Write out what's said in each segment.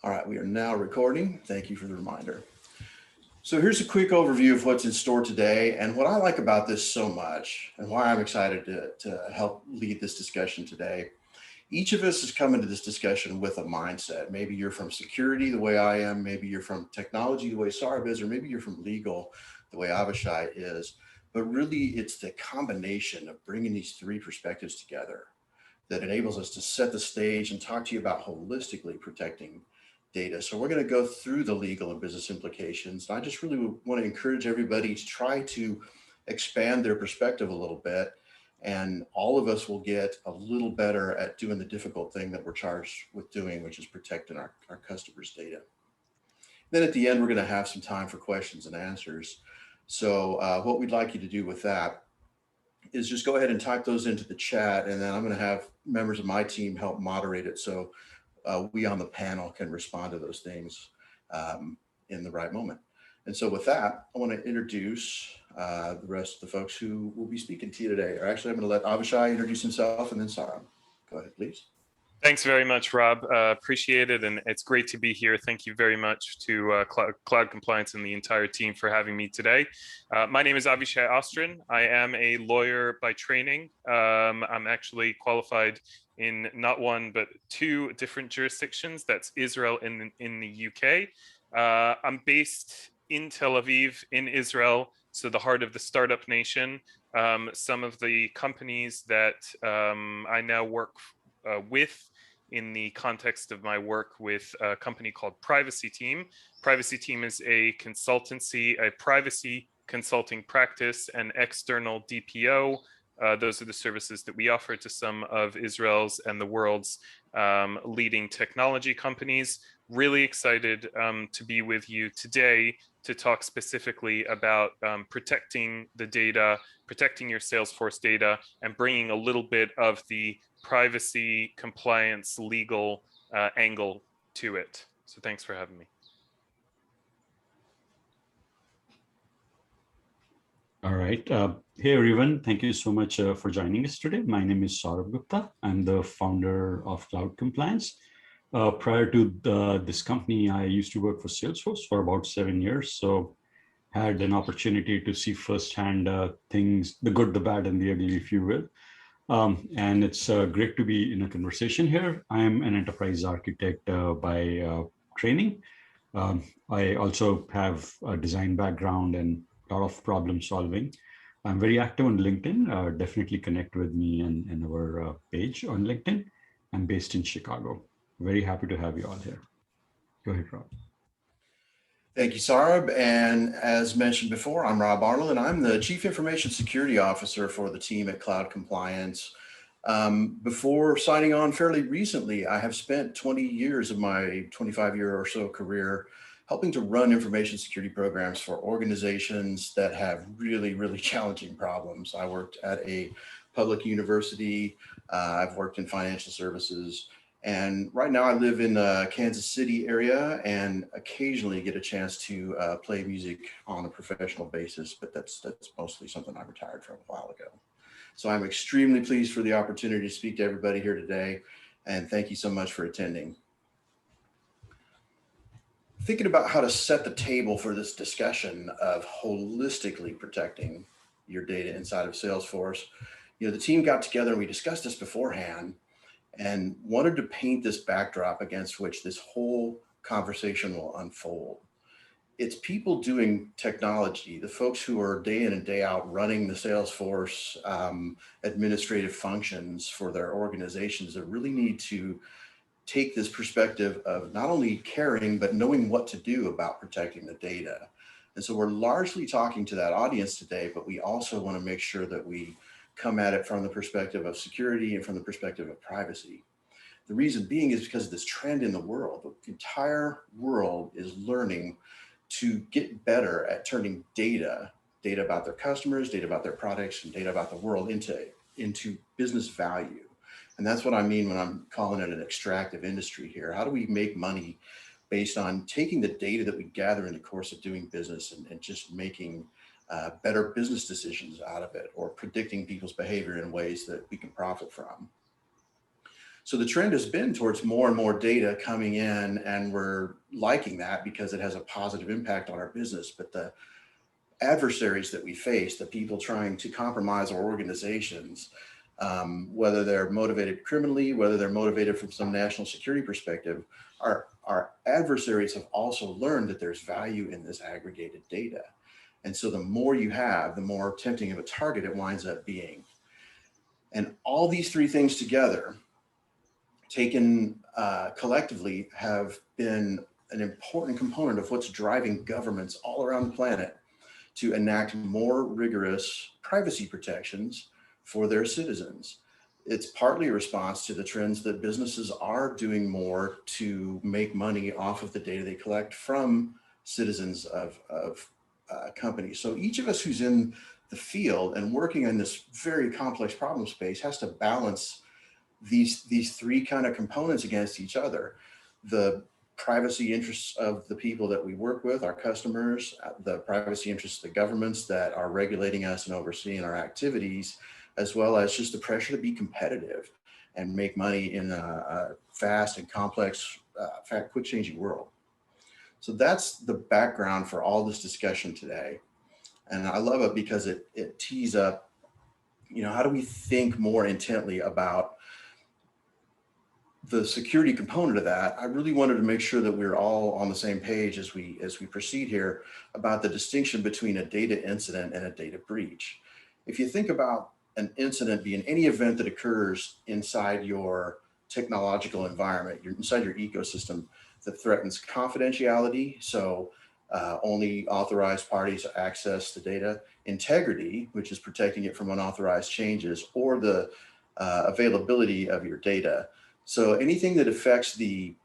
All right, we are now recording. Thank you for the reminder. So here's a quick overview of what's in store today and what I like about this so much and why I'm excited to help lead this discussion today. Each of us is coming to this discussion with a mindset. Maybe you're from security the way I am, maybe you're from technology the way Saurabh is, or maybe you're from legal the way Avishai is. But really it's the combination of bringing these three perspectives together that enables us to set the stage and talk to you about holistically protecting data. So we're going to go through the legal and business implications. I just really want to encourage everybody to try to expand their perspective a little bit, and all of us will get a little better at doing the difficult thing that we're charged with doing, which is protecting our customers' data. Then at the end, we're going to have some time for questions and answers. So what we'd like you to do with that is just go ahead and type those into the chat, and then I'm going to have members of my team help moderate it so we on the panel can respond to those things in the right moment. And so with that, I want to introduce the rest of the folks who will be speaking to you today. Or actually, I'm going to let Avishai introduce himself and then Saurabh. Go ahead, please. Thanks very much, Rob. Appreciate it. And it's great to be here. Thank you very much to Cloud Compliance and the entire team for having me today. My name is Avishai Ostrin. I am a lawyer by training. I'm actually qualified in not one, but two different jurisdictions. That's Israel and in the UK. I'm based in Tel Aviv, in Israel, so the heart of the startup nation. Some of the companies that I now work with in the context of my work with a company called Privacy Team. Privacy Team is a consultancy, a privacy consulting practice, and external DPO. Those are the services that we offer to some of Israel's and the world's leading technology companies. Really excited to be with you today to talk specifically about protecting the data, protecting your Salesforce data, and bringing a little bit of the privacy, compliance, legal angle to it. So thanks for having me. All right. Hey, everyone. Thank you so much for joining us today. My name is Saurabh Gupta. I'm the founder of Cloud Compliance. Prior to this company, I used to work for Salesforce for about 7 years. So had an opportunity to see firsthand things, the good, the bad, and the ugly, if you will. And it's great to be in a conversation here. I am an enterprise architect by training. I also have a design background and a lot of problem solving. I'm very active on LinkedIn. Definitely connect with me and our page on LinkedIn. I'm based in Chicago. Very happy to have you all here. Go ahead, Rob. Thank you, Saurabh. And as mentioned before, I'm Rob Arnold, and I'm the Chief Information Security Officer for the team at Cloud Compliance. Before signing on fairly recently, I have spent 20 years of my 25-year or so career helping to run information security programs for organizations that have really, really challenging problems. I worked at a public university. I've worked in financial services. And right now I live in the Kansas City area and occasionally get a chance to play music on a professional basis, but that's mostly something I retired from a while ago. So I'm extremely pleased for the opportunity to speak to everybody here today, and thank you so much for attending. Thinking about how to set the table for this discussion of holistically protecting your data inside of Salesforce, the team got together and we discussed this beforehand and wanted to paint this backdrop against which this whole conversation will unfold. It's people doing technology, the folks who are day in and day out running the Salesforce administrative functions for their organizations that really need to take this perspective of not only caring, but knowing what to do about protecting the data. And so we're largely talking to that audience today, but we also want to make sure that we come at it from the perspective of security and from the perspective of privacy. The reason being is because of this trend in the world. The entire world is learning to get better at turning data about their customers, data about their products, and data about the world into business value. And that's what I mean when I'm calling it an extractive industry here. How do we make money based on taking the data that we gather in the course of doing business and just making better business decisions out of it, or predicting people's behavior in ways that we can profit from? So the trend has been towards more and more data coming in, and we're liking that because it has a positive impact on our business. But the adversaries that we face, the people trying to compromise our organizations, whether they're motivated criminally, whether they're motivated from some national security perspective, our adversaries have also learned that there's value in this aggregated data. And so the more you have, the more tempting of a target it winds up being. And all these three things together, taken collectively, have been an important component of what's driving governments all around the planet to enact more rigorous privacy protections for their citizens. It's partly a response to the trends that businesses are doing more to make money off of the data they collect from citizens of companies. So each of us who's in the field and working in this very complex problem space has to balance these three kind of components against each other. The privacy interests of the people that we work with, our customers, the privacy interests of the governments that are regulating us and overseeing our activities, as well as just the pressure to be competitive and make money in a fast and complex, quick changing world. So that's the background for all this discussion today. And I love it because it tees up, how do we think more intently about the security component of that. I really wanted to make sure that we're all on the same page as we proceed here about the distinction between a data incident and a data breach. If you think about an incident being any event that occurs inside your technological environment, inside your ecosystem that threatens confidentiality, so only authorized parties access the data, integrity, which is protecting it from unauthorized changes, or the availability of your data. So anything that affects the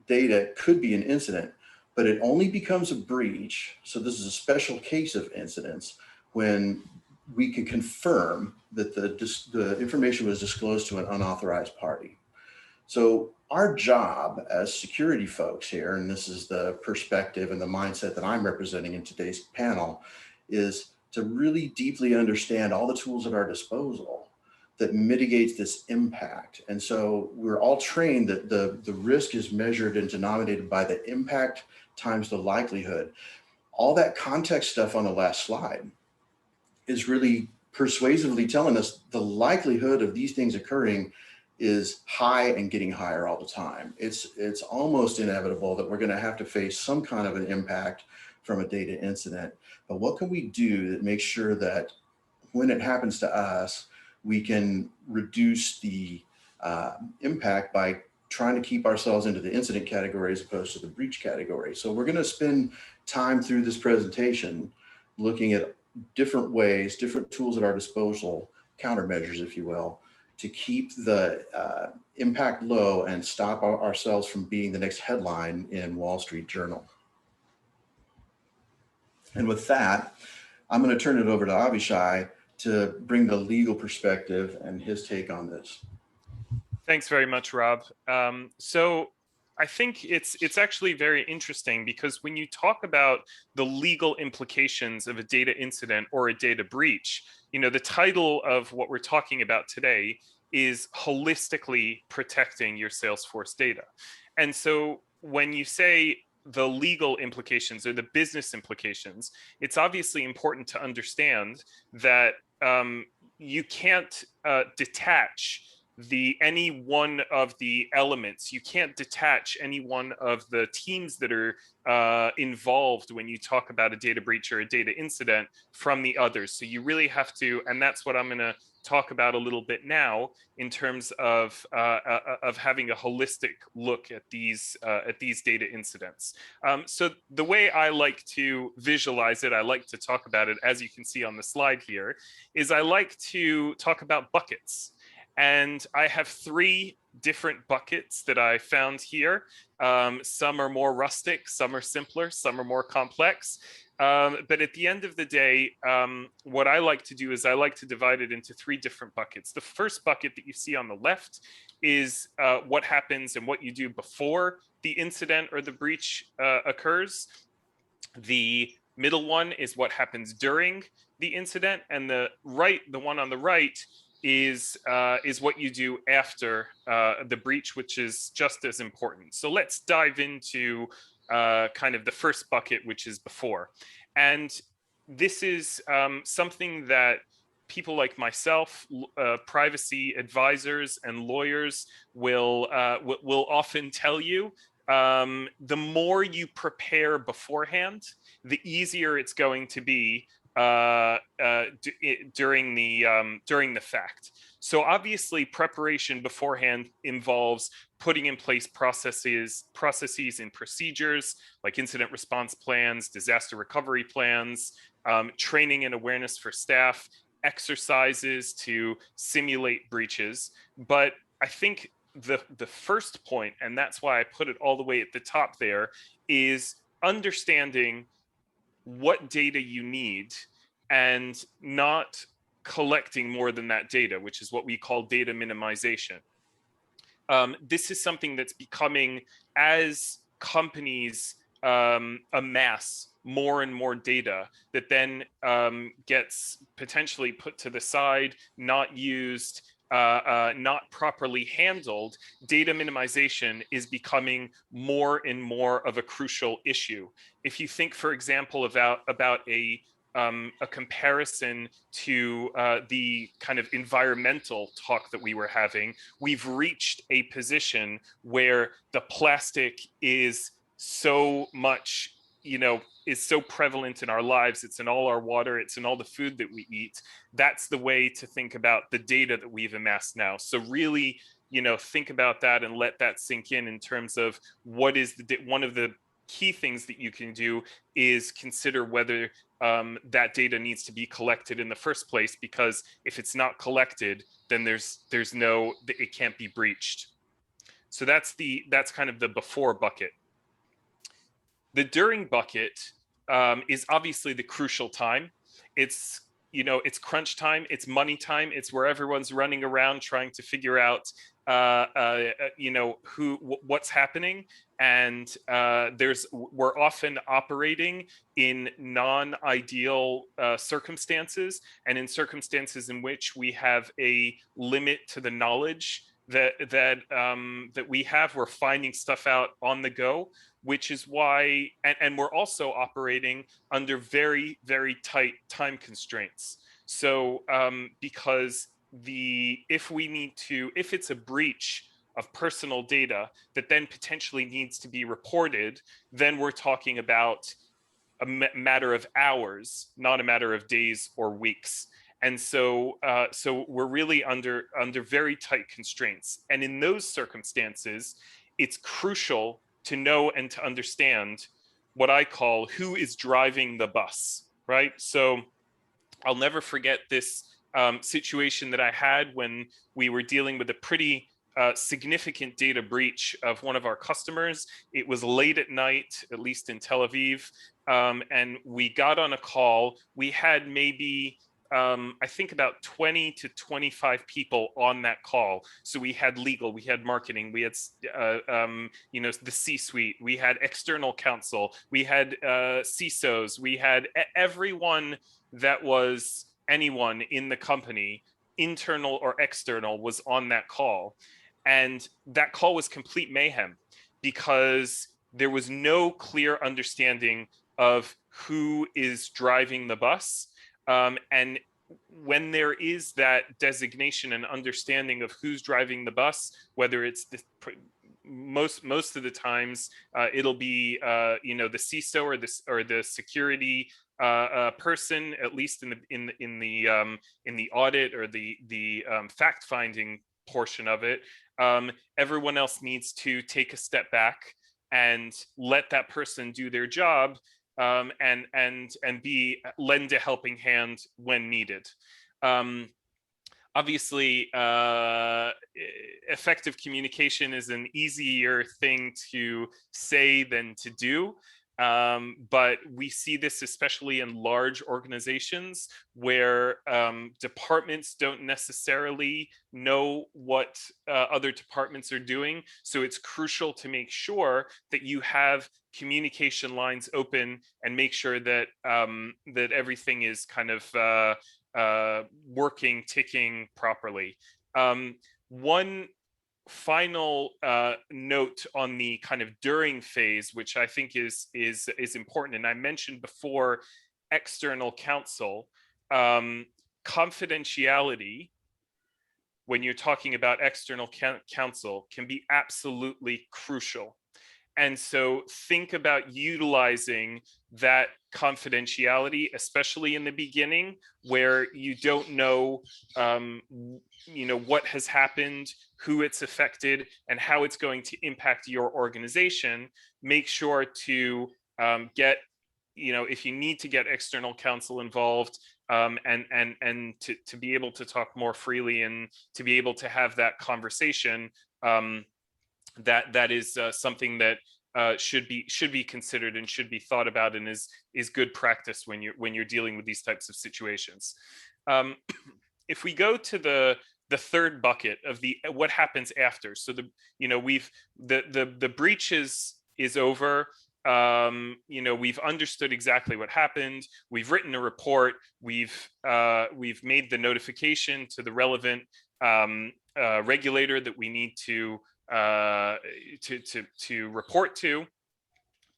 data could be an incident, but it only becomes a breach. So this is a special case of incidents when we can confirm that the information was disclosed to an unauthorized party. So our job as security folks here, and this is the perspective and the mindset that I'm representing in today's panel, is to really deeply understand all the tools at our disposal that mitigates this impact. And so we're all trained that the risk is measured and denominated by the impact times the likelihood. All that context stuff on the last slide is really persuasively telling us the likelihood of these things occurring is high and getting higher all the time. It's almost inevitable that we're going to have to face some kind of an impact from a data incident. But what can we do that makes sure that when it happens to us, we can reduce the impact by trying to keep ourselves into the incident category as opposed to the breach category? So we're going to spend time through this presentation looking at different ways, different tools at our disposal, countermeasures, if you will, to keep the impact low and stop ourselves from being the next headline in Wall Street Journal. And with that, I'm going to turn it over to Avishai to bring the legal perspective and his take on this. Thanks very much, Rob. So I think it's actually very interesting because when you talk about the legal implications of a data incident or a data breach, the title of what we're talking about today is holistically protecting your Salesforce data. And so when you say the legal implications or the business implications, it's obviously important to understand that you can't detach any one of the elements. You can't detach any one of the teams that are involved when you talk about a data breach or a data incident from the others. So you really have to, and that's what I'm going to talk about a little bit now in terms of having a holistic look at these data incidents. So the way I like to visualize it, I like to talk about it, as you can see on the slide here, is I like to talk about buckets. And I have 3 different buckets that I found here. Some are more rustic, some are simpler, some are more complex. But at the end of the day, what I like to do is I like to divide it into 3 different buckets. The first bucket that you see on the left is what happens and what you do before the incident or the breach occurs. The middle one is what happens during the incident, and the one on the right is what you do after the breach, which is just as important. So let's dive into kind of the first bucket, which is before. And this is something that people like myself, privacy advisors and lawyers will often tell you. The more you prepare beforehand, the easier it's going to be during the fact. So obviously, preparation beforehand involves putting in place processes and procedures like incident response plans, disaster recovery plans, training and awareness for staff, exercises to simulate breaches. But I think the first point, and that's why I put it all the way at the top there, is understanding what data you need and not collecting more than that data, which is what we call data minimization. This is something that's becoming, as companies amass more and more data that then gets potentially put to the side, not used, not properly handled. Data minimization is becoming more and more of a crucial issue. If you think, for example, about a comparison to the kind of environmental talk that we were having, we've reached a position where the plastic is so much, is so prevalent in our lives. It's in all our water, it's in all the food that we eat. That's the way to think about the data that we've amassed now. So really, think about that and let that sink in terms of what is one of the key things that you can do is consider whether that data needs to be collected in the first place, because if it's not collected, then it can't be breached. So that's kind of the before bucket. The during bucket is obviously the crucial time. It's crunch time, it's money time, it's where everyone's running around trying to figure out what's happening, and we're often operating in non-ideal circumstances, and in circumstances in which we have a limit to the knowledge that we have. We're finding stuff out on the go, which is why, and we're also operating under very, very tight time constraints. So because if it's a breach of personal data that then potentially needs to be reported, then we're talking about a matter of hours, not a matter of days or weeks. And so we're really under very tight constraints. And in those circumstances, it's crucial to know and to understand what I call who is driving the bus, right? So I'll never forget this situation that I had when we were dealing with a pretty significant data breach of one of our customers. It was late at night, at least in Tel Aviv, and we got on a call. We had maybe I think about 20 to 25 people on that call. So we had legal, we had marketing, we had the C-suite, we had external counsel, we had CISOs, we had everyone that was anyone in the company, internal or external, was on that call. And that call was complete mayhem because there was no clear understanding of who is driving the bus. And when there is that designation and understanding of who's driving the bus, whether it's most of the times it'll be the CISO or the security person, at least in the audit or the fact finding portion of it. Everyone else needs to take a step back and let that person do their job. And lend a helping hand when needed. Obviously, effective communication is an easier thing to say than to do. But we see this especially in large organizations where departments don't necessarily know what other departments are doing. So it's crucial to make sure that you have communication lines open and make sure that that everything is kind of working, ticking properly. One final note on the kind of during phase, which I think is important, and I mentioned before external counsel. Confidentiality, when you're talking about external counsel, can be absolutely crucial. And so think about utilizing that confidentiality, especially in the beginning, where you don't know, what has happened, who it's affected, and how it's going to impact your organization. Make sure to get, if you need to get external counsel involved, and to be able to talk more freely and to be able to have that conversation. That is something that should be considered and should be thought about, and is good practice when you're dealing with these types of situations. If we go to the third bucket of what happens after, so the breach is over. We've understood exactly what happened. We've written a report. We've made the notification to the relevant regulator that we need to report to.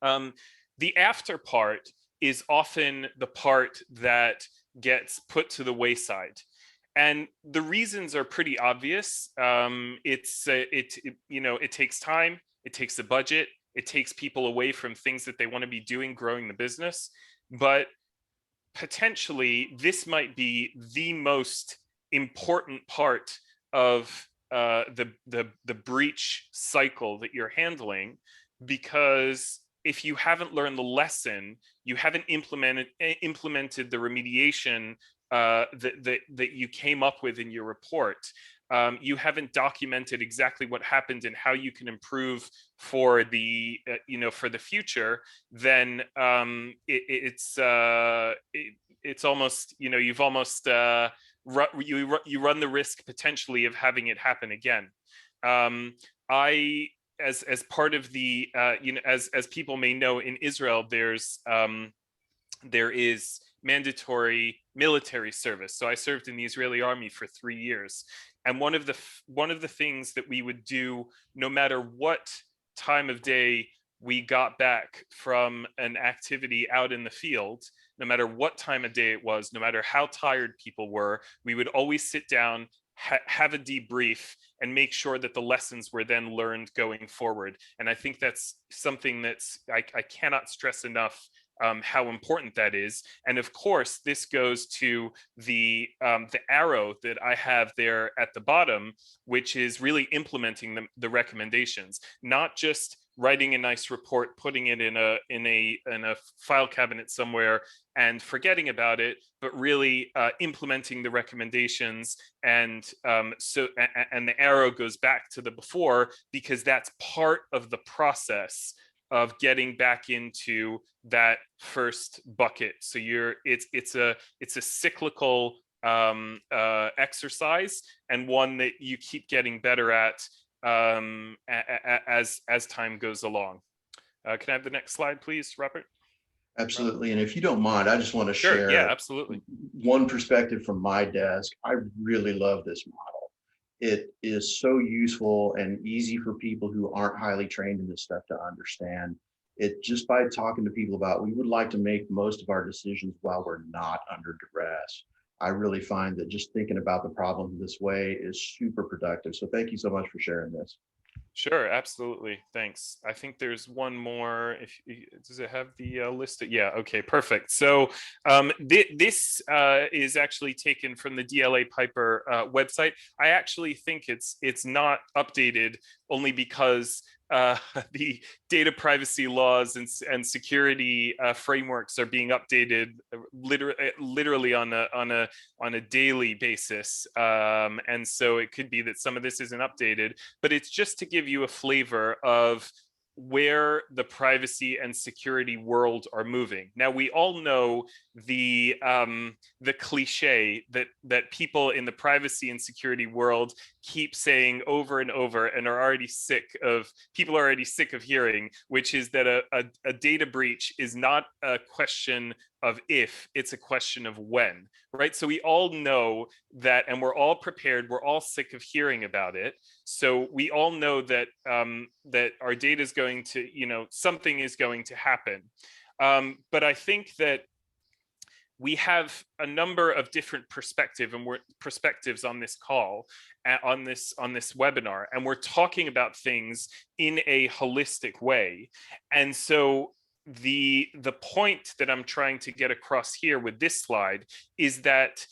The after part is often the part that gets put to the wayside, and the reasons are pretty obvious. It takes time. It takes a budget. It takes people away from things that they want to be doing, growing the business. But potentially, this might be the most important part of the breach cycle that you're handling, because if you haven't learned the lesson, you haven't implemented the remediation that you came up with in your report. You haven't documented exactly what happened and how you can improve for the future. Then it's almost, you've almost you run the risk potentially of having it happen again. As part of the as people may know, in Israel there is mandatory military service. So I served in the Israeli army for 3 years, and one of the things that we would do, no matter what time of day we got back from an activity out in the field, no matter what time of day it was, no matter how tired people were, we would always sit down, have a debrief, and make sure that the lessons were then learned going forward. And I think that's something that's I cannot stress enough how important that is. And of course, this goes to the arrow that I have there at the bottom, which is really implementing the recommendations, not just writing a nice report, putting it in a file cabinet somewhere and forgetting about it, but really implementing the recommendations. And and the arrow goes back to the before, because that's part of the process of getting back into that first bucket. So it's a cyclical exercise, and one that you keep getting better at as time goes along. Can I have the next slide, please, Robert? Absolutely. And if you don't mind, I just want to share absolutely. one perspective from my desk. I really love this model. It is so useful and easy for people who aren't highly trained in this stuff to understand. It just by talking to people about, we would like to make most of our decisions while we're not under duress. I really find that just thinking about the problem this way is super productive. So thank you so much for sharing this. Sure, absolutely. Thanks. I think there's one more. Does it have the list? Yeah. Okay. Perfect. So this is actually taken from the DLA Piper website. I actually think it's not updated only because the data privacy laws and security frameworks are being updated literally on a daily basis, and so it could be that some of this isn't updated, but it's just to give you a flavor of where the privacy and security world are moving. Now, we all know the cliche that people in the privacy and security world keep saying over and over and are already people are already sick of hearing, which is that a data breach is not a question of if, it's a question of when, right? So we all know that, and we're all prepared, we're all sick of hearing about it. So we all know that that our data is going to, something is going to happen. But I think that we have a number of different perspectives on this call, on this webinar, and we're talking about things in a holistic way. And so the point that I'm trying to get across here with this slide is that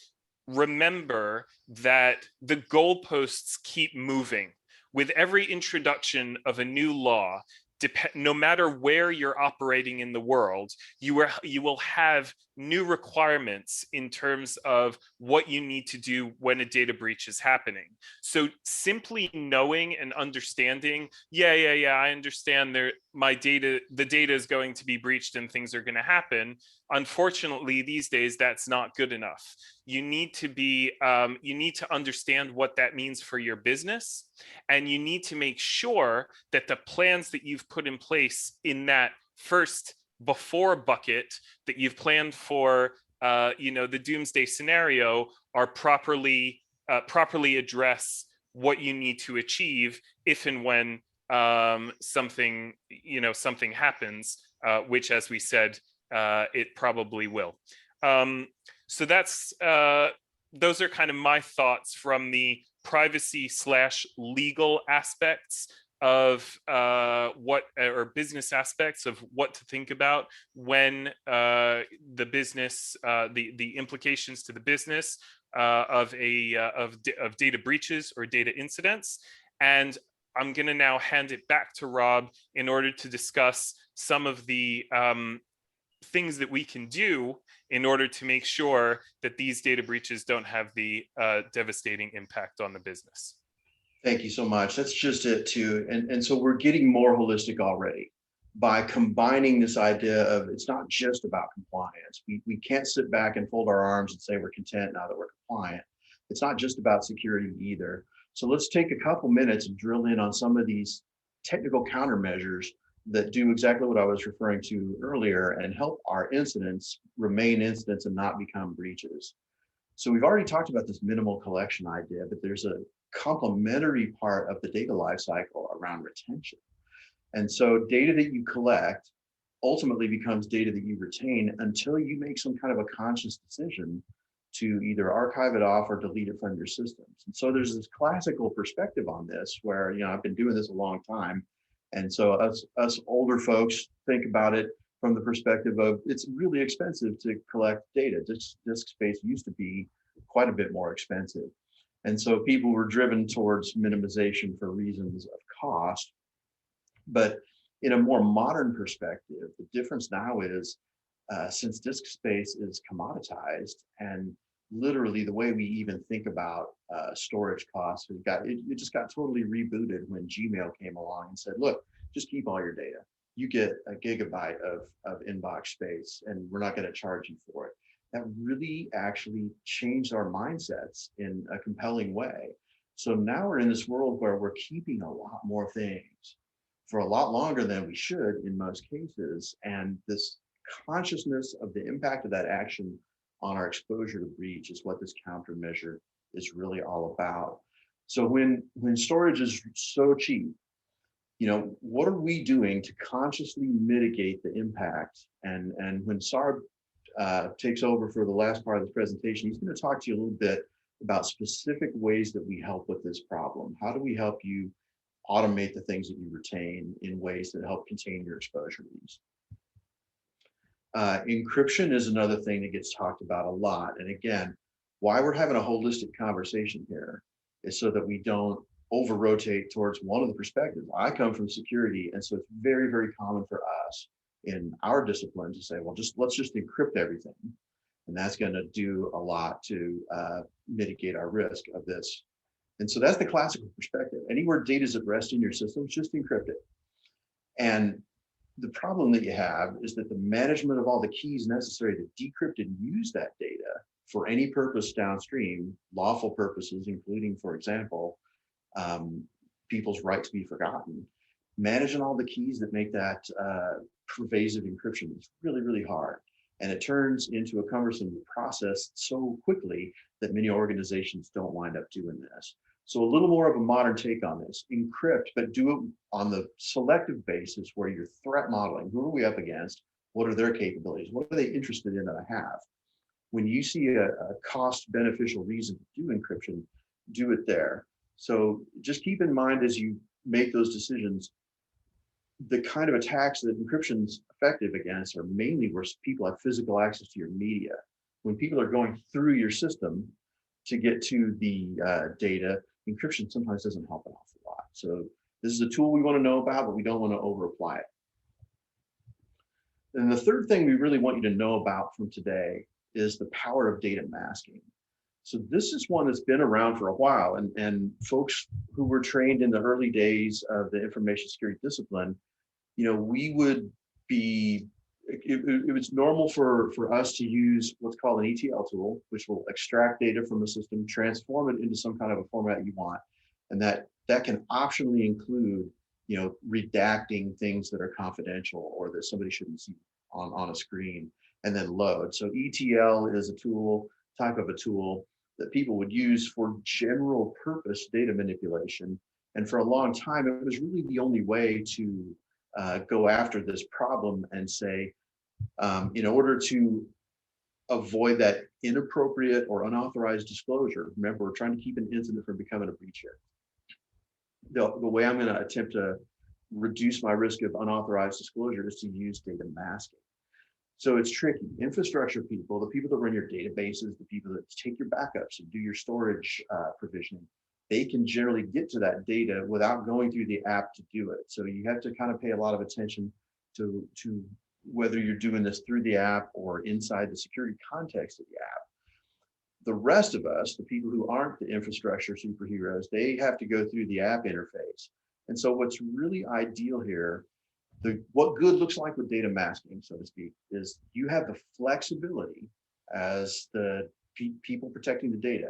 remember that the goalposts keep moving. With every introduction of a new law, no matter where you're operating in the world, you will have new requirements in terms of what you need to do when a data breach is happening. So simply knowing and understanding, I understand the data is going to be breached and things are going to happen. Unfortunately, these days, that's not good enough. You need to understand what that means for your business, and you need to make sure that the plans that you've put in place in that first before bucket that you've planned for, the doomsday scenario are properly address what you need to achieve if and when something happens, which, as we said, it probably will. So that's those are kind of my thoughts from the privacy / legal aspects of business aspects of what to think about when the business, the implications to the business of data breaches or data incidents. And I'm going to now hand it back to Rob in order to discuss some of the things that we can do in order to make sure that these data breaches don't have the devastating impact on the business. Thank you so much. That's just it too. And so we're getting more holistic already by combining this idea of it's not just about compliance. We can't sit back and fold our arms and say we're content now that we're compliant. It's not just about security either. So let's take a couple minutes and drill in on some of these technical countermeasures that do exactly what I was referring to earlier and help our incidents remain incidents and not become breaches. So we've already talked about this minimal collection idea, but there's a complementary part of the data lifecycle around retention. And so data that you collect ultimately becomes data that you retain until you make some kind of a conscious decision to either archive it off or delete it from your systems. And so there's this classical perspective on this where, I've been doing this a long time. And so us older folks think about it from the perspective of it's really expensive to collect data. Disk space used to be quite a bit more expensive. And so people were driven towards minimization for reasons of cost. But in a more modern perspective, the difference now is since disk space is commoditized and literally the way we even think about storage costs, it just got totally rebooted when Gmail came along and said, look, just keep all your data. You get a gigabyte of inbox space and we're not going to charge you for it. That really actually changed our mindsets in a compelling way. So now we're in this world where we're keeping a lot more things for a lot longer than we should in most cases. And this consciousness of the impact of that action on our exposure to breach is what this countermeasure is really all about. So when storage is so cheap, what are we doing to consciously mitigate the impact? And when Saurabh takes over for the last part of this presentation, he's going to talk to you a little bit about specific ways that we help with this problem. How do we help you automate the things that you retain in ways that help contain your exposure to these? Encryption is another thing that gets talked about a lot. And again, why we're having a holistic conversation here is so that we don't over-rotate towards one of the perspectives. I come from security, and so it's very, very common for us in our discipline to say, well, let's just encrypt everything. And that's going to do a lot to mitigate our risk of this. And so that's the classical perspective. Anywhere data is at rest in your systems, just encrypt it. And the problem that you have is that the management of all the keys necessary to decrypt and use that data for any purpose downstream, lawful purposes, including, for example, people's right to be forgotten. Managing all the keys that make that pervasive encryption is really, really hard. And it turns into a cumbersome process so quickly that many organizations don't wind up doing this. So a little more of a modern take on this: encrypt, but do it on the selective basis where you're threat modeling. Who are we up against? What are their capabilities? What are they interested in that I have? When you see a cost beneficial reason to do encryption, do it there. So just keep in mind as you make those decisions, the kind of attacks that encryption's effective against are mainly where people have physical access to your media. When people are going through your system to get to the data, encryption sometimes doesn't help an awful lot. So this is a tool we want to know about, but we don't want to over apply it. And the third thing we really want you to know about from today is the power of data masking. So this is one that's been around for a while, and folks who were trained in the early days of the information security discipline, we would be, it was normal for us to use what's called an ETL tool, which will extract data from the system, transform it into some kind of a format you want. And that can optionally include, redacting things that are confidential or that somebody shouldn't see on a screen, and then load. So ETL is a type of a tool that people would use for general purpose data manipulation. And for a long time, it was really the only way to go after this problem and say, in order to avoid that inappropriate or unauthorized disclosure, remember, we're trying to keep an incident from becoming a breach here. The way I'm going to attempt to reduce my risk of unauthorized disclosure is to use data masking. So it's tricky. Infrastructure people, the people that run your databases, the people that take your backups and do your storage provisioning, they can generally get to that data without going through the app to do it. So you have to kind of pay a lot of attention to whether you're doing this through the app or inside the security context of the app. The rest of us, the people who aren't the infrastructure superheroes, they have to go through the app interface. And so what's really ideal here, what good looks like with data masking, so to speak, is you have the flexibility as the people protecting the data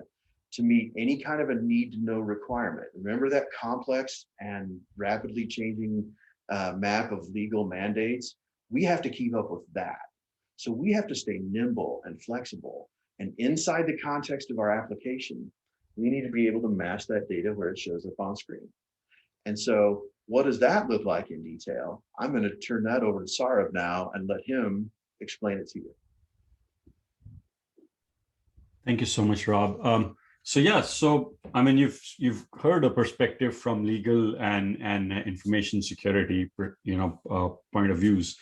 to meet any kind of a need to know requirement. Remember that complex and rapidly changing map of legal mandates? We have to keep up with that. So we have to stay nimble and flexible. And inside the context of our application, we need to be able to mask that data where it shows up on screen. And so what does that look like in detail? I'm going to turn that over to Saurabh now and let him explain it to you. Thank you so much, Rob. So I mean, you've heard a perspective from legal and information security, point of views.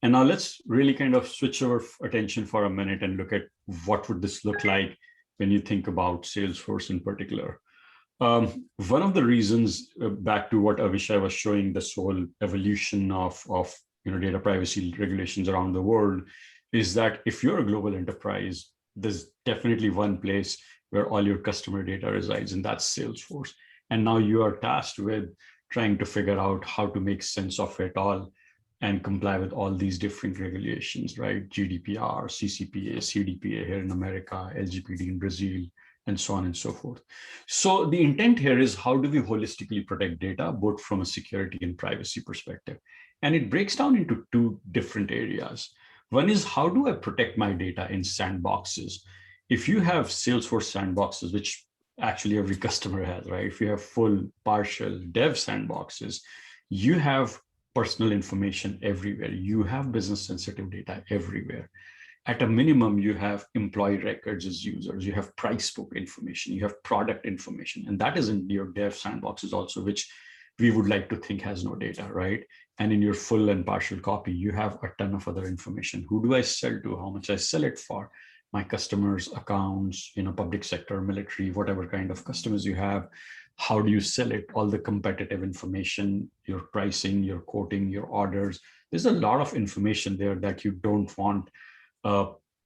And now let's really kind of switch our attention for a minute and look at what would this look like when you think about Salesforce in particular. One of the reasons, back to what Avishai was showing, this whole evolution of data privacy regulations around the world, is that if you're a global enterprise, there's definitely one place where all your customer data resides, and that's Salesforce. And now you are tasked with trying to figure out how to make sense of it all and comply with all these different regulations, right? GDPR, CCPA, CDPA here in America, LGPD in Brazil, and so on and so forth. So the intent here is, how do we holistically protect data, both from a security and privacy perspective? And it breaks down into two different areas. One is, how do I protect my data in sandboxes? If you have Salesforce sandboxes, which actually every customer has, right? If you have full, partial dev sandboxes, you have personal information everywhere. You have business sensitive data everywhere. At a minimum, you have employee records as users, you have price book information, you have product information, and that is in your dev sandboxes also, which we would like to think has no data, right? And in your full and partial copy, you have a ton of other information. Who do I sell to? How much I sell it for? My customers' accounts, public sector, military, whatever kind of customers you have. How do you sell it? All the competitive information, your pricing, your quoting, your orders. There's a lot of information there that you don't want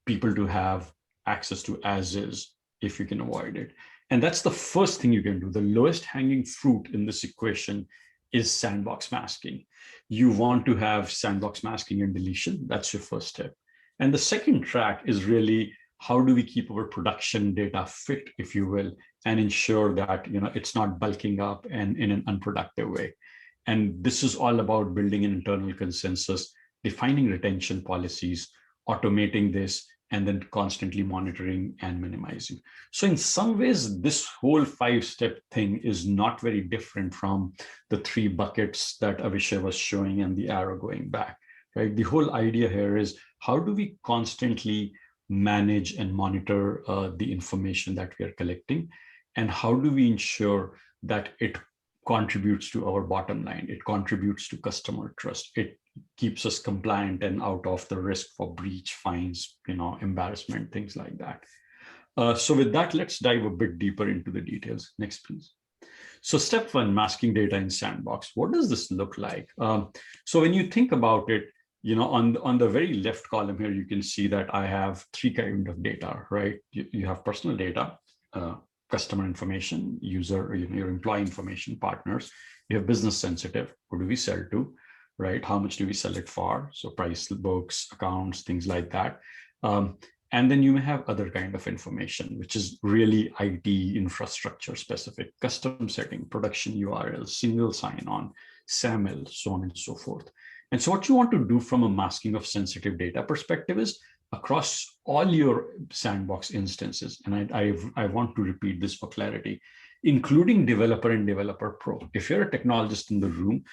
people to have access to as is, if you can avoid it. And that's the first thing you can do. The lowest hanging fruit in this equation is sandbox masking. You want to have sandbox masking and deletion. That's your first step. And the second track is really, how do we keep our production data fit, if you will, and ensure that it's not bulking up and in an unproductive way. And this is all about building an internal consensus, defining retention policies, automating this, and then constantly monitoring and minimizing. So in some ways, this whole 5-step thing is not very different from the 3 buckets that Avishai was showing and the arrow going back, right? The whole idea here is how do we constantly manage and monitor the information that we are collecting, and how do we ensure that it contributes to our bottom line, it contributes to customer trust, it keeps us compliant and out of the risk for breach, fines, embarrassment, things like that. So with that, let's dive a bit deeper into the details. Next, please. So step 1, masking data in sandbox. What does this look like? So when you think about it, on the very left column here, you can see that I have 3 kinds of data, right? You have personal data, customer information, user, your employee information, partners. You have business sensitive. Who do we sell to, right? How much do we sell it for? So price books, accounts, things like that. And then you may have other kind of information, which is really IT infrastructure specific, custom setting, production URL, single sign-on, SAML, so on and so forth. And so what you want to do from a masking of sensitive data perspective is across all your sandbox instances, and I want to repeat this for clarity, including developer and developer pro. If you're a technologist in the room,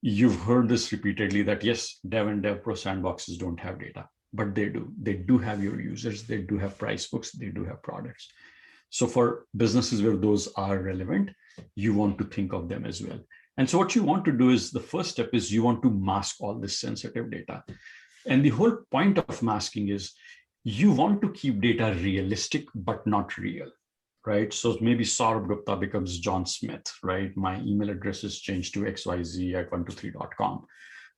you've heard this repeatedly that yes, dev and dev pro sandboxes don't have data, but they do. They do have your users, they do have price books, they do have products. So for businesses where those are relevant, you want to think of them as well. And so what you want to do is the first step is you want to mask all this sensitive data. And the whole point of masking is you want to keep data realistic, but not real, right? So maybe Saurabh Gupta becomes John Smith, right? My email address is changed to xyz@123.com.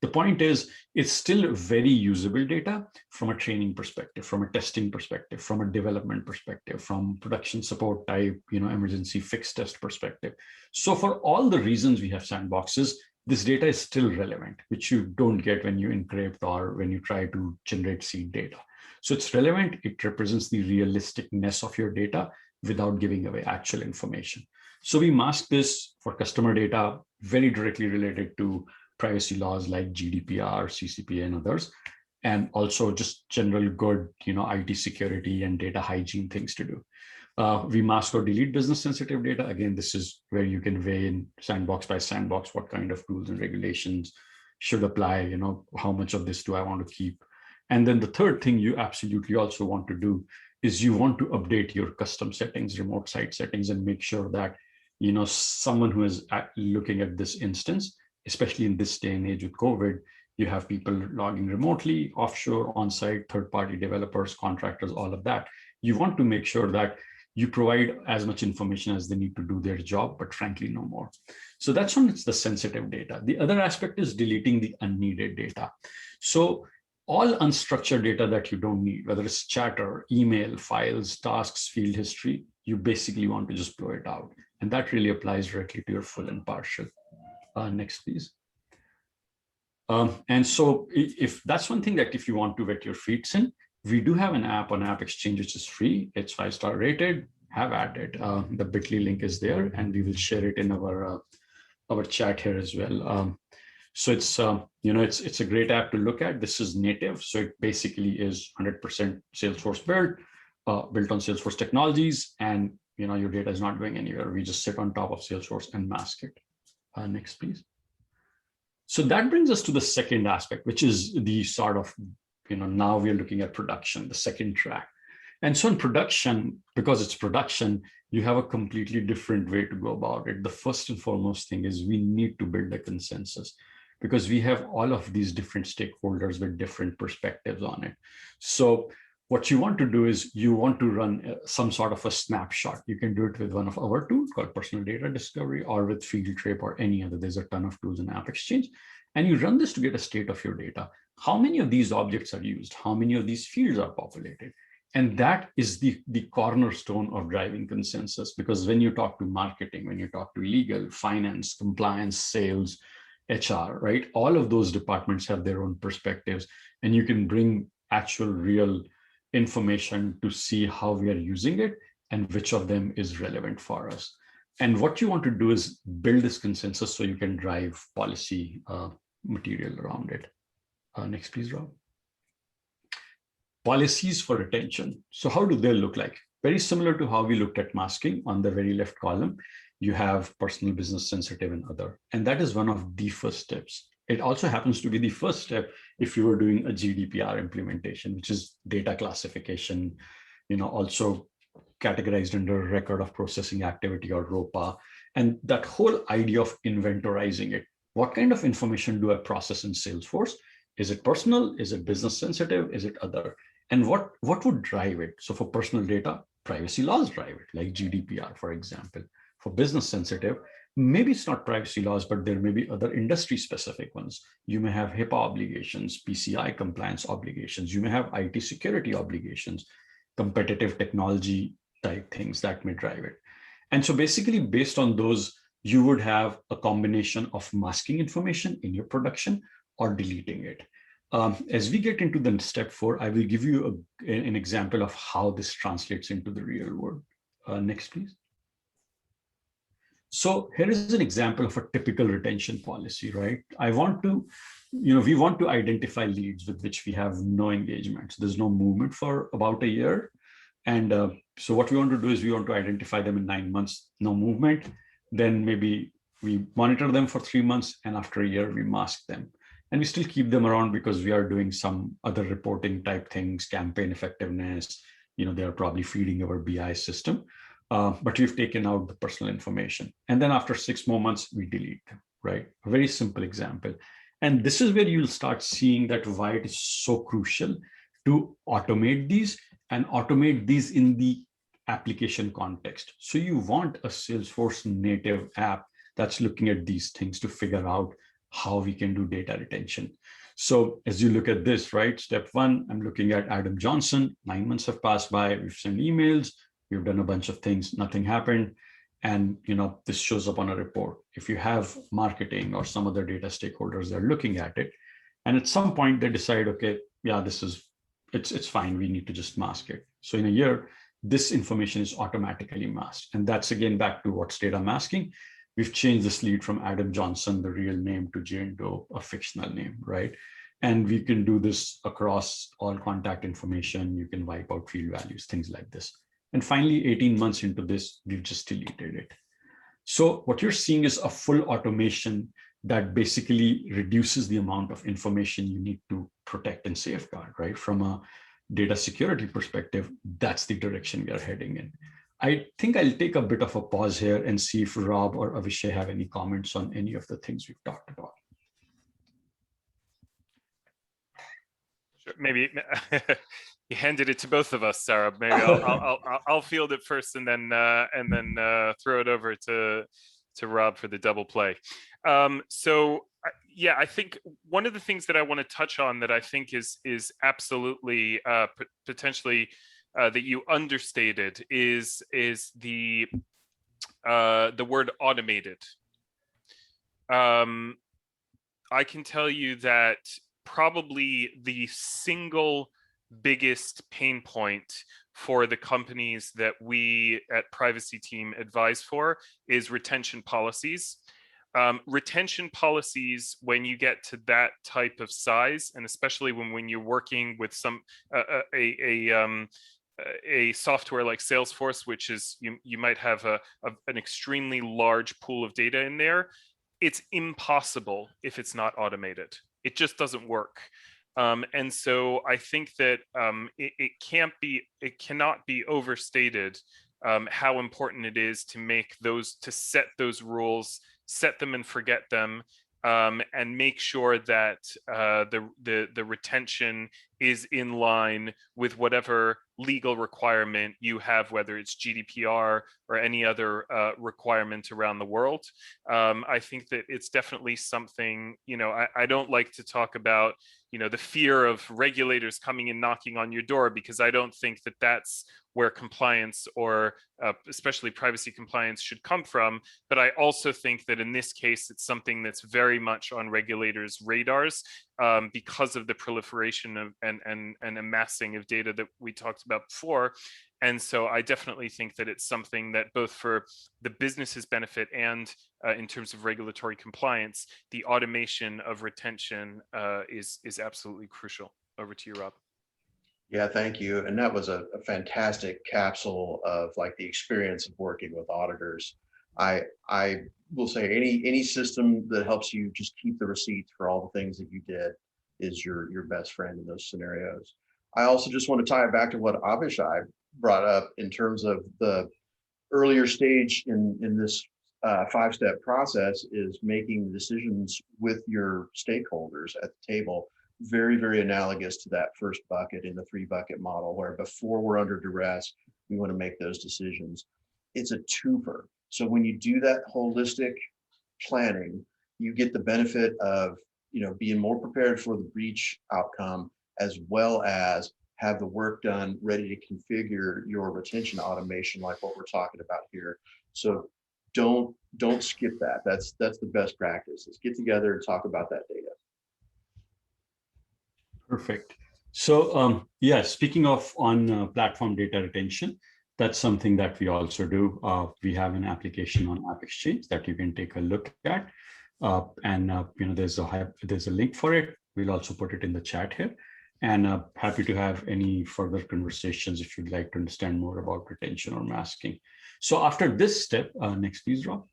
The point is, it's still very usable data from a training perspective, from a testing perspective, from a development perspective, from production support type, emergency fix test perspective. So for all the reasons we have sandboxes, this data is still relevant, which you don't get when you encrypt or when you try to generate seed data. So it's relevant, it represents the realisticness of your data without giving away actual information. So we mask this for customer data, very directly related to privacy laws like GDPR, CCPA, and others, and also just general good, IT security and data hygiene things to do. We mask or delete business sensitive data. Again, this is where you can weigh in sandbox by sandbox what kind of rules and regulations should apply, how much of this do I want to keep. And then the third thing you absolutely also want to do is you want to update your custom settings, remote site settings, and make sure that someone who is looking at this instance, especially in this day and age with COVID, you have people logging remotely, offshore, on-site, third-party developers, contractors, all of that. You want to make sure that you provide as much information as they need to do their job, but frankly, no more. So that's when it's the sensitive data. The other aspect is deleting the unneeded data. So all unstructured data that you don't need, whether it's chatter, email, files, tasks, field history, you basically want to just blow it out. And that really applies directly to your full and partial. Next, please. And so if that's one thing that if you want to wet your feet in, we do have an app on AppExchange, which is free. It's 5-star rated, have at it. The bit.ly link is there, and we will share it in our chat here as well. So it's, it's a great app to look at. This is native. So it basically is 100% Salesforce built on Salesforce technologies, and your data is not going anywhere. We just sit on top of Salesforce and mask it. Next, please. So that brings us to the second aspect, which is the sort of, now we are looking at production, the second track. And so in production, because it's production, you have a completely different way to go about it. The first and foremost thing is we need to build a consensus, because we have all of these different stakeholders with different perspectives on it. So what you want to do is you want to run some sort of a snapshot. You can do it with one of our tools called Personal Data Discovery, or with Fieldtrip or any other. There's a ton of tools in AppExchange. And you run this to get a state of your data. How many of these objects are used? How many of these fields are populated? And that is the cornerstone of driving consensus, because when you talk to marketing, when you talk to legal, finance, compliance, sales, HR, right? All of those departments have their own perspectives, and you can bring actual real information to see how we are using it and which of them is relevant for us. And what you want to do is build this consensus so you can drive policy material around it. Next, please, Rob. Policies for retention. So how do they look like? Very similar to how we looked at masking on the very left column. You have personal, business, sensitive, and other. And that is one of the first steps. It also happens to be the first step if you were doing a GDPR implementation, which is data classification, also categorized under record of processing activity or ROPA. And that whole idea of inventorizing it. What kind of information do I process in Salesforce? Is it personal? Is it business sensitive? Is it other? And what would drive it? So for personal data, privacy laws drive it, like GDPR, for example. For business sensitive, maybe it's not privacy laws, but there may be other industry specific ones. You may have HIPAA obligations, PCI compliance obligations. You may have IT security obligations, competitive technology type things that may drive it. And so basically based on those, you would have a combination of masking information in your production or deleting it. As we get into the step 4, I will give you an example of how this translates into the real world. Next, please. So here is an example of a typical retention policy, right? We want to identify leads with which we have no engagement. So there's no movement for about a year. And so what we want to do is we want to identify them in 9 months, no movement. Then maybe we monitor them for 3 months, and after a year, we mask them. And we still keep them around because we are doing some other reporting type things, campaign effectiveness. They are probably feeding our BI system. But we've taken out the personal information. And then after 6 more months, we delete them, right? A very simple example. And this is where you'll start seeing that why it is so crucial to automate these and automate these in the application context. So you want a Salesforce native app that's looking at these things to figure out how we can do data retention. So as you look at this, right? Step 1, I'm looking at Adam Johnson. 9 months have passed by. We've sent emails. We've done a bunch of things, nothing happened. And this shows up on a report. If you have marketing or some other data stakeholders, they're looking at it. And at some point they decide, okay, yeah, it's fine. We need to just mask it. So in a year, this information is automatically masked. And that's again, back to what's data masking. We've changed this lead from Adam Johnson, the real name, to Jane Doe, a fictional name, right? And we can do this across all contact information. You can wipe out field values, things like this. And finally, 18 months into this, we've just deleted it. So what you're seeing is a full automation that basically reduces the amount of information you need to protect and safeguard, right? From a data security perspective, that's the direction we are heading in. I think I'll take a bit of a pause here and see if Rob or Avishai have any comments on any of the things we've talked about. Sure. Maybe you handed it to both of us, Saurabh. Maybe I'll field it first and then throw it over to Rob for the double play. Yeah, I think one of the things that I want to touch on that I think is absolutely potentially that you understated is the word automated. I can tell you that probably the single biggest pain point for the companies that we at Privacy Team advise for is retention policies. Retention policies, when you get to that type of size, and especially when you're working with some a software like Salesforce, which is you might have an extremely large pool of data in there, it's impossible if it's not automated. It just doesn't work. And so I think that it cannot be overstated how important it is to set those rules, set them and forget them, and make sure that the retention is in line with whatever legal requirement you have, whether it's GDPR or any other requirement around the world. I think that it's definitely something, I don't like to talk about, the fear of regulators coming and knocking on your door, because I don't think that that's where compliance or especially privacy compliance should come from. But I also think that in this case, it's something that's very much on regulators' radars because of the proliferation of and amassing of data that we talked about before. And so I definitely think that it's something that both for the business's benefit and in terms of regulatory compliance, the automation of retention is absolutely crucial. Over to you, Rob. Yeah, thank you. And that was a fantastic capsule of like the experience of working with auditors. I will say any system that helps you just keep the receipts for all the things that you did is your best friend in those scenarios. I also just want to tie it back to what Avishai brought up in terms of the earlier stage in this 5-step process is making decisions with your stakeholders at the table. Very, very analogous to that first bucket in the 3-bucket model, where before we're under duress, we want to make those decisions. It's a twofer. So when you do that holistic planning, you get the benefit of being more prepared for the breach outcome, as well as have the work done ready to configure your retention automation like what we're talking about here. So don't skip that. That's the best practice. Let's get together and talk about that data. Perfect. So yeah, speaking of on platform data retention, that's something that we also do. We have an application on AppExchange that you can take a look at. There's a link for it. We'll also put it in the chat here. And happy to have any further conversations if you'd like to understand more about retention or masking. So after this step, next please, Rob,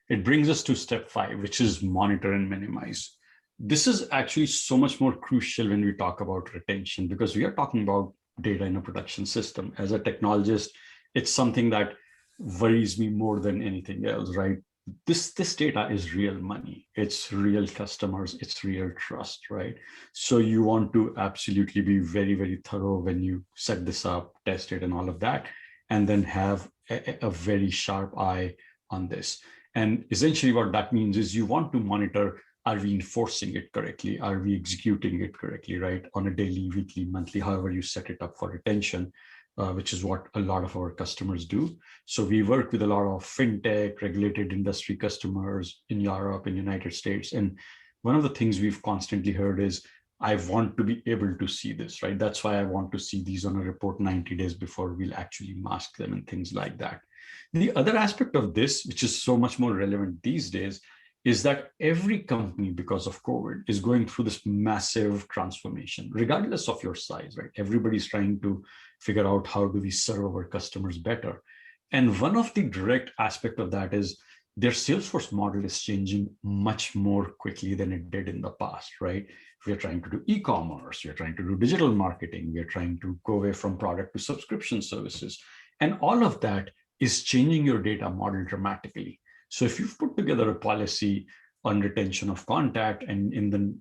it brings us to step 5, which is monitor and minimize. This is actually so much more crucial when we talk about retention, because we are talking about data in a production system. As a technologist, it's something that worries me more than anything else, right? This data is real money. It's real customers. It's real trust, right? So you want to absolutely be very, very thorough when you set this up, test it and all of that, and then have a very sharp eye on this. And essentially what that means is you want to monitor, are we enforcing it correctly? Are we executing it correctly, right? On a daily, weekly, monthly, however you set it up for retention, which is what a lot of our customers do. So we work with a lot of fintech, regulated industry customers in Europe and United States. And one of the things we've constantly heard is, I want to be able to see this, right? That's why I want to see these on a report 90 days before we'll actually mask them and things like that. The other aspect of this, which is so much more relevant these days, is that every company, because of COVID, is going through this massive transformation, regardless of your size, right? Everybody's trying to figure out how do we serve our customers better. And one of the direct aspect of that is their Salesforce model is changing much more quickly than it did in the past, right? We are trying to do e-commerce, we are trying to do digital marketing, we are trying to go away from product to subscription services. And all of that is changing your data model dramatically. So if you've put together a policy on retention of contact, and in the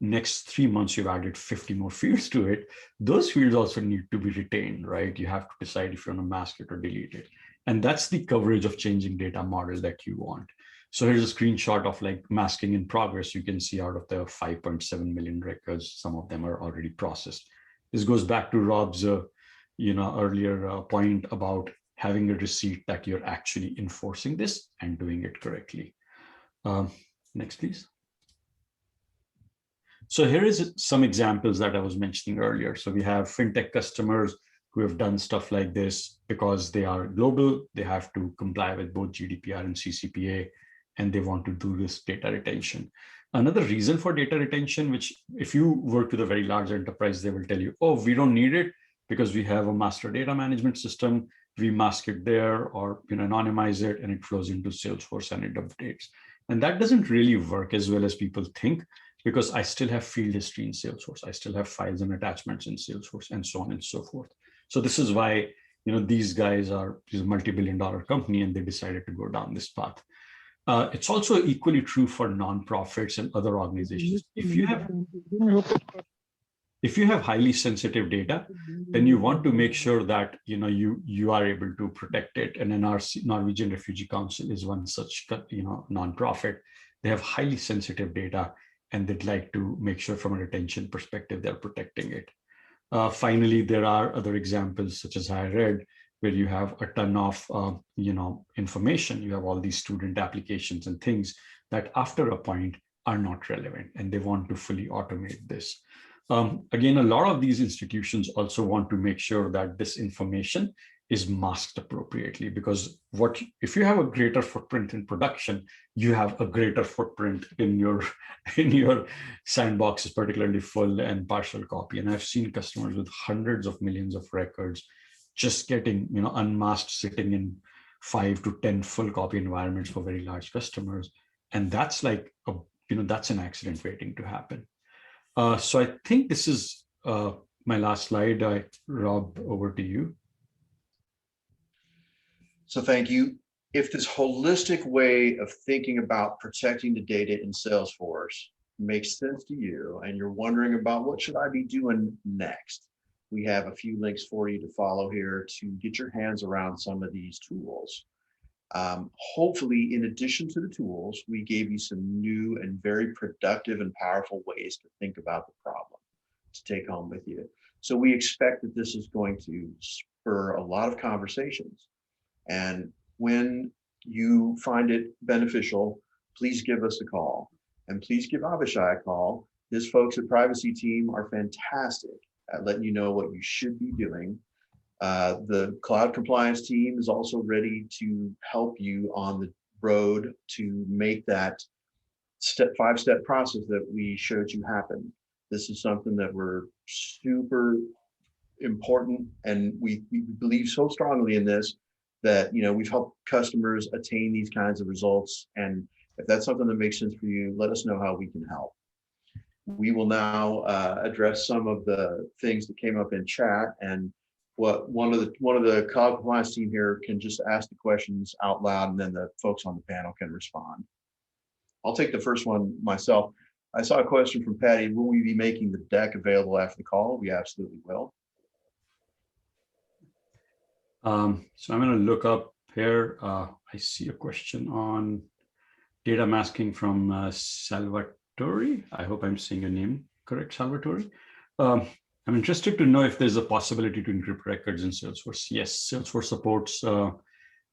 next 3 months, you've added 50 more fields to it, those fields also need to be retained, right? You have to decide if you want to mask it or delete it. And that's the coverage of changing data model that you want. So here's a screenshot of like masking in progress. You can see out of the 5.7 million records, some of them are already processed. This goes back to Rob's earlier point about having a receipt that you're actually enforcing this and doing it correctly. Next, please. So here is some examples that I was mentioning earlier. So we have fintech customers who have done stuff like this because they are global. They have to comply with both GDPR and CCPA, and they want to do this data retention. Another reason for data retention, which if you work with a very large enterprise, they will tell you, oh, we don't need it because we have a master data management system. We mask it there or anonymize it, and it flows into Salesforce and it updates. And that doesn't really work as well as people think, because I still have field history in Salesforce. I still have files and attachments in Salesforce, and so on and so forth. So this is why these guys are a multi-billion-dollar company, and they decided to go down this path. It's also equally true for nonprofits and other organizations. If you have highly sensitive data, then you want to make sure that you are able to protect it. And NRC, Norwegian Refugee Council, is one such nonprofit. They have highly sensitive data, and they'd like to make sure from a retention perspective they're protecting it. Finally, there are other examples such as I read, where you have a ton of information. You have all these student applications and things that after a point are not relevant, and they want to fully automate this. Again, a lot of these institutions also want to make sure that this information is masked appropriately. Because if you have a greater footprint in production, you have a greater footprint in your sandboxes, particularly full and partial copy. And I've seen customers with hundreds of millions of records just getting unmasked, sitting in 5 to 10 full copy environments for very large customers. And that's like that's an accident waiting to happen. So I think this is my last slide. Rob, over to you. So thank you. If this holistic way of thinking about protecting the data in Salesforce makes sense to you, and you're wondering about what should I be doing next, we have a few links for you to follow here to get your hands around some of these tools. Hopefully, in addition to the tools, we gave you some new and very productive and powerful ways to think about the problem to take home with you. So we expect that this is going to spur a lot of conversations. And when you find it beneficial, please give us a call. And please give Avishai a call. His folks at Privacy Team are fantastic at letting you know what you should be doing. The cloud compliance team is also ready to help you on the road to make that five-step process that we showed you happen. This is something that we're super important, and we believe so strongly in this that we've helped customers attain these kinds of results. And if that's something that makes sense for you, let us know how we can help. We will now address some of the things that came up in chat, and what one of the cloud compliance team here can just ask the questions out loud, and then the folks on the panel can respond. I'll take the first one myself. I saw a question from Patty. Will we be making the deck available after the call? We absolutely will. So I'm going to look up here. I see a question on data masking from Salvatore. I hope I'm saying your name correct, Salvatore. I'm interested to know if there's a possibility to encrypt records in Salesforce. Yes, Salesforce supports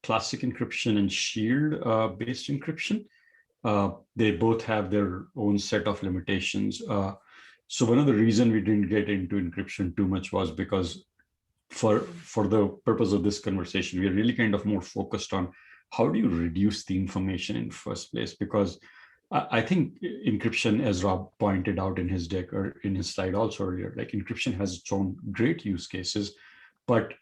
classic encryption and shield-based encryption. They both have their own set of limitations. So one of the reasons we didn't get into encryption too much was because for the purpose of this conversation, we're really kind of more focused on how do you reduce the information in the first place? Because I think encryption, as Rob pointed out in his deck or in his slide also earlier, like encryption has its own great use cases, but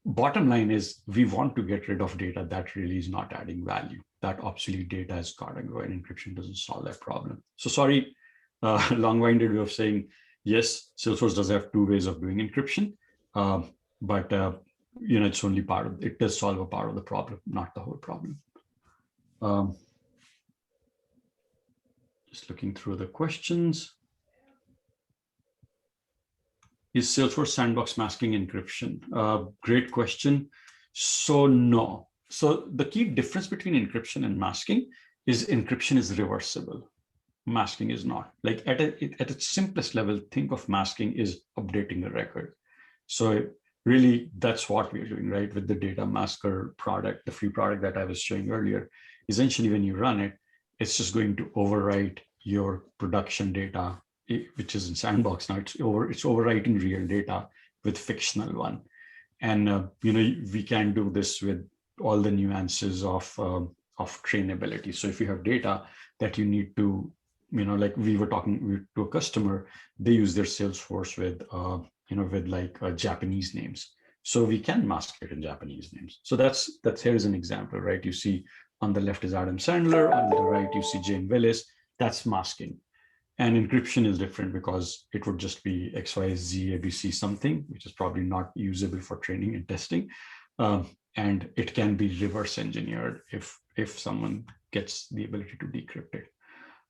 bottom line is we want to get rid of data that really is not adding value. That obsolete data has got to go, and encryption doesn't solve that problem. So sorry, long-winded way of saying, yes, Salesforce does have two ways of doing encryption, but it's only part of it. Does solve a part of the problem, not the whole problem. Just looking through the questions. Is Salesforce sandbox masking encryption? Great question. So no. So the key difference between encryption and masking is encryption is reversible. Masking is not. Like at its simplest level, think of masking is updating a record. So really, that's what we're doing, right? With the data masker product, the free product that I was showing earlier. Essentially, when you run it, it's just going to overwrite your production data, which is in sandbox now. It's overwriting real data with fictional one. And we can do this with all the nuances of trainability. So if you have data that you need to, like we were talking to a customer, they use their Salesforce with like Japanese names. So we can mask it in Japanese names. So that's here's an example, right? You see on the left is Adam Sandler, on the right you see Jane Willis. That's masking. And encryption is different because it would just be XYZ ABC something, which is probably not usable for training and testing. And it can be reverse engineered if someone gets the ability to decrypt it.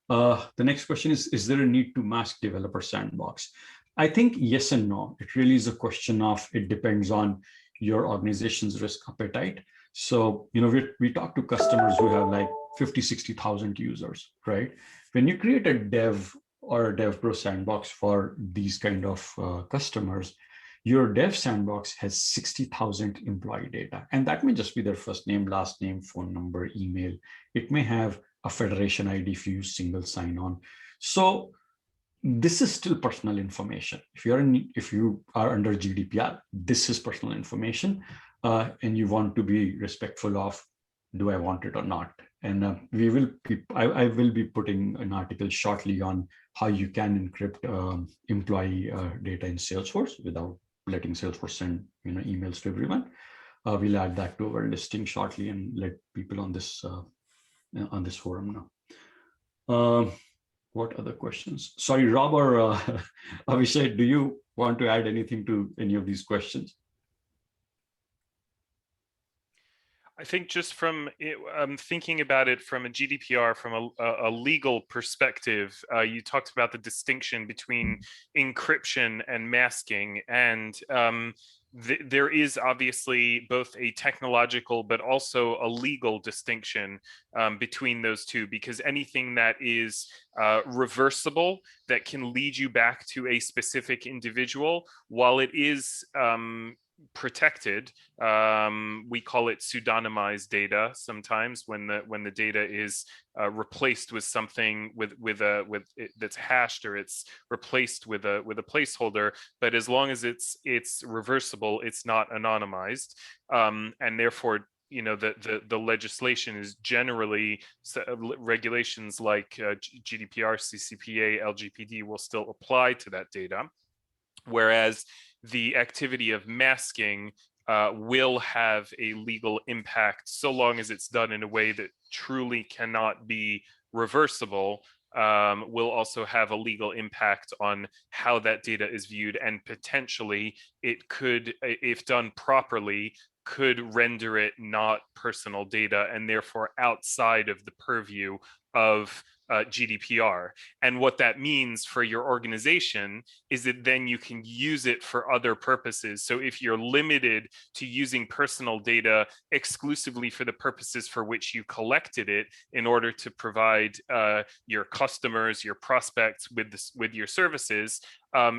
The next question is there a need to mask developer sandbox? I think yes and no. It really is a question of, it depends on your organization's risk appetite. So, we talk to customers who have like 50, 60,000 users, right? When you create a dev or a dev pro sandbox for these kind of customers, your dev sandbox has 60,000 employee data. And that may just be their first name, last name, phone number, email. It may have a federation ID if you use single sign-on. So this is still personal information. If you are under GDPR, this is personal information, and you want to be respectful of, do I want it or not? And I will be putting an article shortly on how you can encrypt employee data in Salesforce without letting Salesforce send emails to everyone. We'll add that to our listing shortly and let people on this forum know. What other questions? Sorry, Rob or Avishai, do you want to add anything to any of these questions? I think just from thinking about it from a GDPR, from a legal perspective, you talked about the distinction between encryption and masking, and there is obviously both a technological but also a legal distinction between those two, because anything that is reversible, that can lead you back to a specific individual, while it is protected, we call it pseudonymized data sometimes when the data is replaced with something that's hashed, or it's replaced with a placeholder. But as long as it's reversible, it's not anonymized, and therefore the legislation is generally regulations like GDPR, CCPA, LGPD will still apply to that data, whereas the activity of masking will have a legal impact so long as it's done in a way that truly cannot be reversible. Will also have a legal impact on how that data is viewed, and potentially it could, if done properly, could render it not personal data and therefore outside of the purview of GDPR. And what that means for your organization is that then you can use it for other purposes. So if you're limited to using personal data exclusively for the purposes for which you collected it in order to provide your customers, your prospects with your services,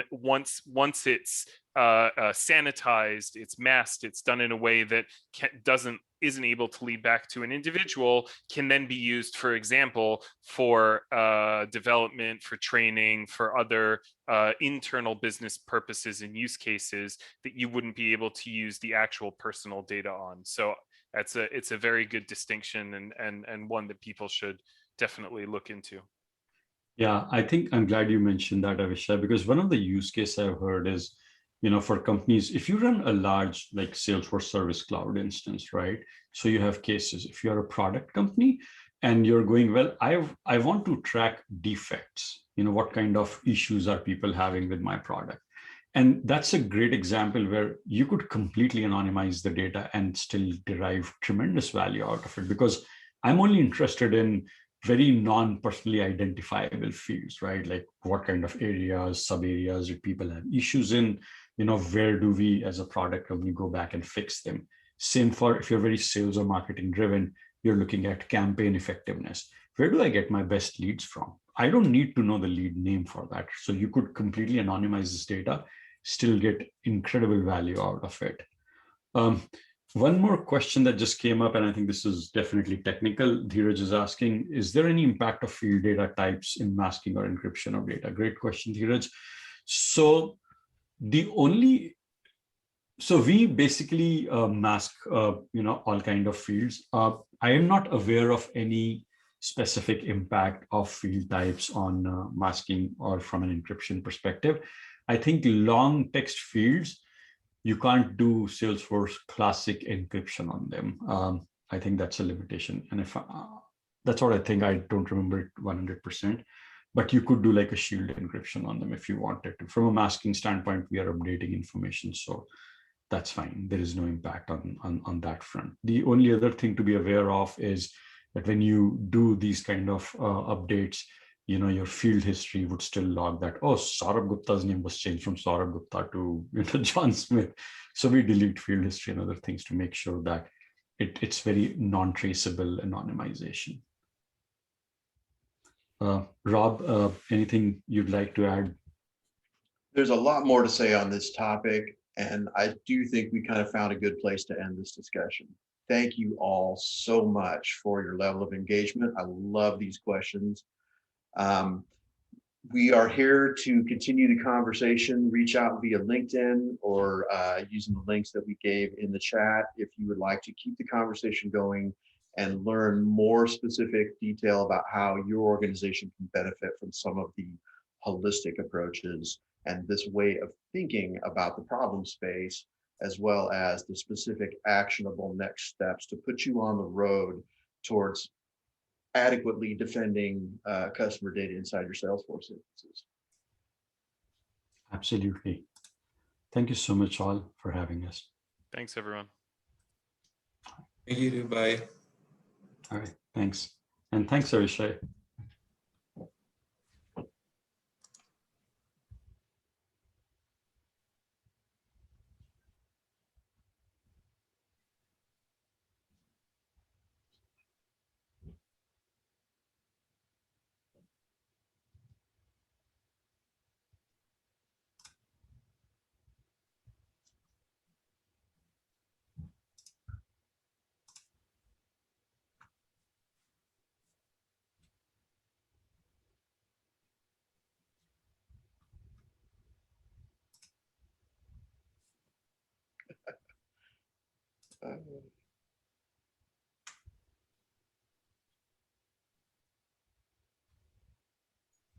once it's sanitized, it's masked, it's done in a way that isn't able to lead back to an individual, can then be used, for example, for development, for training, for other internal business purposes and use cases that you wouldn't be able to use the actual personal data on. So it's a very good distinction, and one that people should definitely look into. Yeah, I think I'm glad you mentioned that, Avishai, because one of the use cases I've heard is, for companies, if you run a large like Salesforce Service Cloud instance, right? So you have cases. If you're a product company and you're going, well, I want to track defects. What kind of issues are people having with my product? And that's a great example where you could completely anonymize the data and still derive tremendous value out of it, because I'm only interested in very non-personally identifiable fields, right? Like what kind of areas, sub areas do people have issues in? Where do we as a product company go back and fix them? Same for if you're very sales or marketing driven, you're looking at campaign effectiveness. Where do I get my best leads from? I don't need to know the lead name for that. So you could completely anonymize this data, still get incredible value out of it. One more question that just came up, and I think this is definitely technical. Dheeraj is asking, is there any impact of field data types in masking or encryption of data? Great question, Dheeraj. So we basically mask, all kind of fields. I am not aware of any specific impact of field types on masking or from an encryption perspective. I think long text fields, you can't do Salesforce classic encryption on them. I think that's a limitation. And if that's what I think, I don't remember it 100%, but you could do like a shield encryption on them if you wanted to. From a masking standpoint, we are updating information, so that's fine. There is no impact on that front. The only other thing to be aware of is that when you do these kind of updates, your field history would still log that, oh, Saurabh Gupta's name was changed from Saurabh Gupta to John Smith. So we delete field history and other things to make sure that it's very non-traceable anonymization. Rob, anything you'd like to add? There's a lot more to say on this topic, and I do think we kind of found a good place to end this discussion. Thank you all so much for your level of engagement. I love these questions. We are here to continue the conversation. Reach out via LinkedIn or using the links that we gave in the chat if you would like to keep the conversation going and learn more specific detail about how your organization can benefit from some of the holistic approaches and this way of thinking about the problem space, as well as the specific actionable next steps to put you on the road towards adequately defending customer data inside your Salesforce instances. Absolutely. Thank you so much all for having us. Thanks, everyone. Thank you. Bye. All right. Thanks. And thanks, Avishai. Uh,